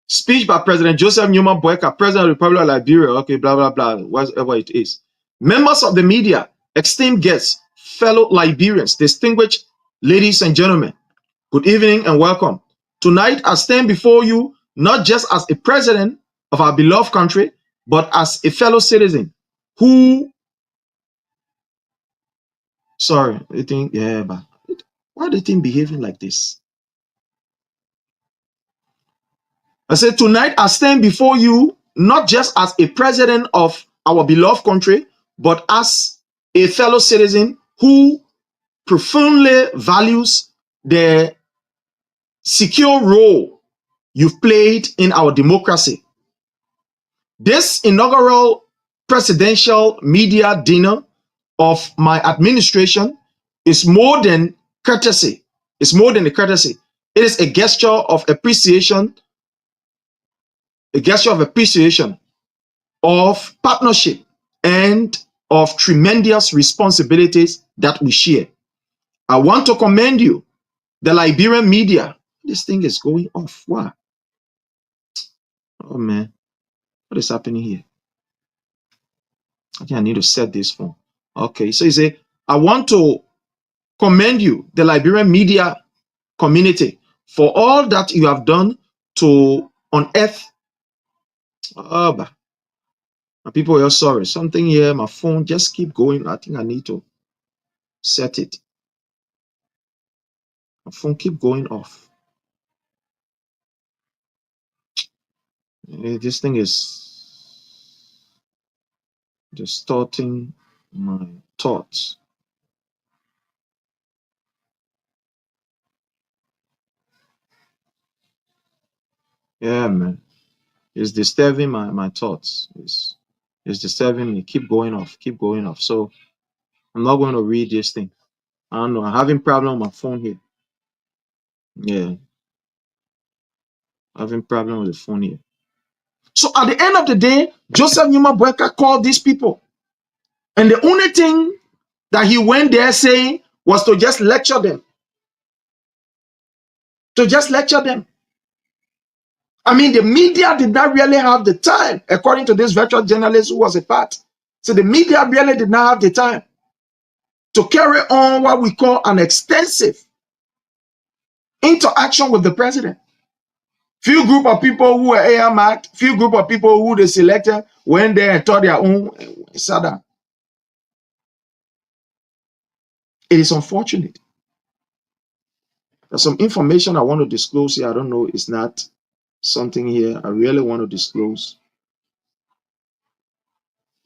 Speech by President Joseph Newman Boyka, President of the Republic of Liberia. Okay, blah blah blah, whatever it is. Members of the media, esteemed guests, fellow Liberians, distinguished ladies and gentlemen, good evening and welcome. Tonight I stand before you not just as a president of our beloved country, but as a fellow citizen who, sorry, I think, yeah, but why are they think behaving like this? I said, tonight I stand before you not just as a president of our beloved country, but as a fellow citizen who profoundly values the secure role you've played in our democracy. This inaugural presidential media dinner of my administration is more than courtesy. It's more than a courtesy. It is a gesture of appreciation, of partnership, and of tremendous responsibilities that we share. I want to commend you, the Liberian media. This thing is going off. Why? Oh man, what is happening here? I think I need to set this phone. Okay, so you say, I want to commend you, the Liberian media community, for all that you have done to unearth. My people are sorry. Something here, my phone just keep going. I think I need to set it. My phone keep going off. This thing is distorting my thoughts. Yeah, man. It's disturbing my thoughts. It's disturbing me. Keep going off. Keep going off. So I'm not going to read this thing. I don't know. I'm having problem with my phone here. Yeah. Having problem with the phone here. So at the end of the day, Joseph Nyuma Boyka called these people. And the only thing that he went there saying was to just lecture them. To just lecture them. I mean, the media did not really have the time, according to this virtual journalist who was a part. So the media really did not have the time to carry on what we call an extensive interaction with the president. Few group of people who were AR marked, few group of people who they selected went there and taught their own sada. It is unfortunate. There's some information I want to disclose here. I don't know, it's not something here I really want to disclose.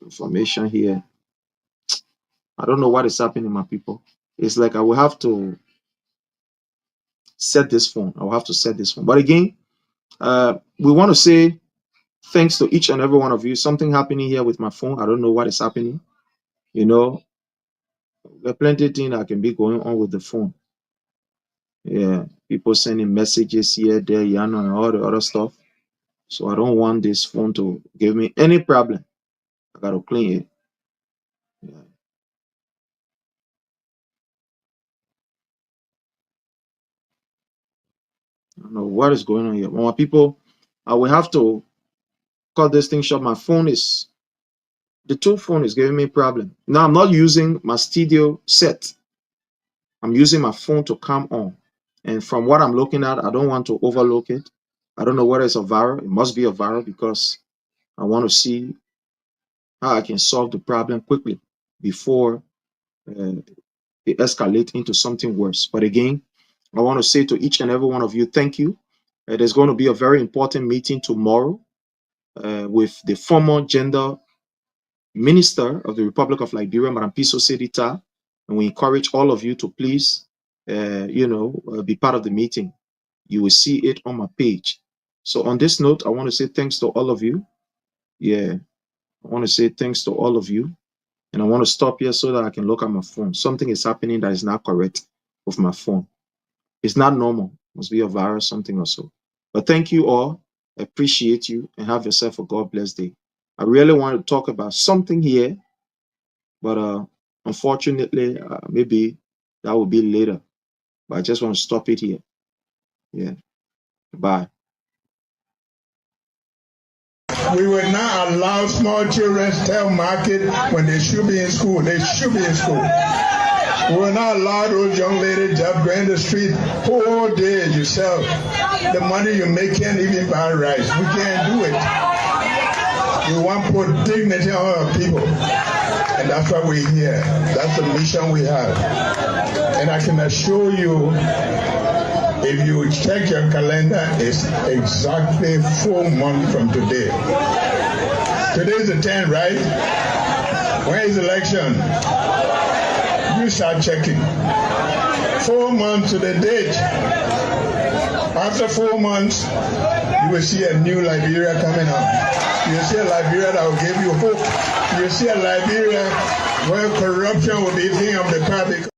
Information here. I don't know what is happening, my people. It's like I will have to set this phone. I will have to set this phone. But again, we want to say thanks to each and every one of you. Something happening here with my phone. I don't know what is happening. You know, there are plenty of things that can be going on with the phone. Yeah, people sending messages here, there, and all the other stuff. So I don't want this phone to give me any problem. I gotta clean it. Yeah. I don't know what is going on here. Well, my people, I will have to cut this thing short. My phone is, the two phone is giving me a problem. Now I'm not using my studio set. I'm using my phone to come on. And from what I'm looking at, I don't want to overlook it. I don't know whether it's a viral. It must be a viral because I want to see how I can solve the problem quickly before it escalates into something worse. But again, I want to say to each and every one of you, thank you. There's going to be a very important meeting tomorrow with the former gender minister of the Republic of Liberia, Madam Piso Sedita, and we encourage all of you to please, be part of the meeting. You will see it on my page. So on this note, I want to say thanks to all of you. Yeah, I want to say thanks to all of you. And I want to stop here so that I can look at my phone. Something is happening that is not correct with my phone. It's not normal. It must be a virus, something or so. But thank you all. I appreciate you and have yourself a God bless day. I really want to talk about something here, but unfortunately, maybe that will be later. But I just want to stop it here. Yeah. Bye.
We will not allow small children to telemarket when they should be in school. They should be in school. We will not allow those young ladies just go in the street whole day yourself. The money you make can't even buy rice. We can't do it. We want to put dignity on our people. And that's why we're here. That's the mission we have. And I can assure you, if you check your calendar, it's exactly 4 months from today. Today's the 10th, right? When is election? You start checking. 4 months to the date. After 4 months, you will see a new Liberia coming up. You'll see a Liberia that will give you hope. You'll see a Liberia where corruption will be king of the public.